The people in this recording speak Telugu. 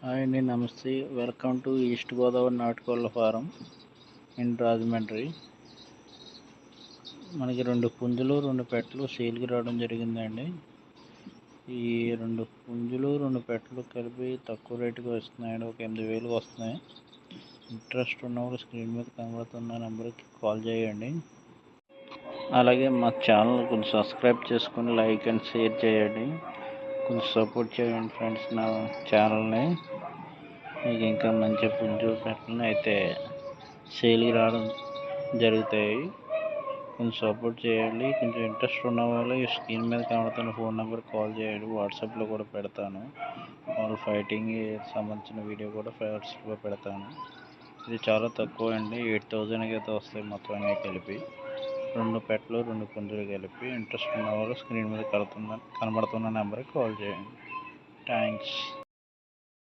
హాయ్ అండి, నమస్తే. వెల్కమ్ టు ఈస్ట్ గోదావరి నాటుకోళ్ల ఫారం ఇన్ రాజమండ్రి. మనకి 2 పుంజులు 2 పెట్టలు సేల్కి రావడం జరిగిందండి. ఈ 2 పుంజులు 2 పెట్టలు కలిపి తక్కువ రేటుకి వస్తున్నాయండి. ఒక 8,000కి వస్తున్నాయి. ఇంట్రెస్ట్ ఉన్నవాళ్ళు స్క్రీన్ మీద కనబడుతున్న నెంబర్కి కాల్ చేయండి. అలాగే మా ఛానల్ కొంచెం సబ్స్క్రైబ్ చేసుకొని లైక్ అండ్ షేర్ చేయండి. కొంచెం సపోర్ట్ చేయండి ఫ్రెండ్స్ నా ఛానల్ని. మీకు ఇంకా మంచి పుంజు పెట్టలను అయితే సేల్కి రావడం జరుగుతాయి. కొంచెం సపోర్ట్ చేయండి. కొంచెం ఇంట్రెస్ట్ ఉన్న వాళ్ళు ఈ స్క్రీన్ మీద కనబడుతున్న ఫోన్ నెంబర్కి కాల్ చేయండి. వాట్సాప్లో కూడా పెడతాను. వాళ్ళు ఫైటింగ్ సంబంధించిన వీడియో కూడా వాట్సాప్లో పెడతాను. ఇది చాలా తక్కువ అండి, 8,000కి అయితే వస్తాయి మొత్తం అన్నీ కలిపి. 2 పెట్టలు 2 పుంజులు కలిపి. ఇంట్రెస్ట్ ఉన్న వాళ్ళు స్క్రీన్ మీద కనబడుతున్న నెంబర్కి కాల్ చేయండి. థ్యాంక్స్.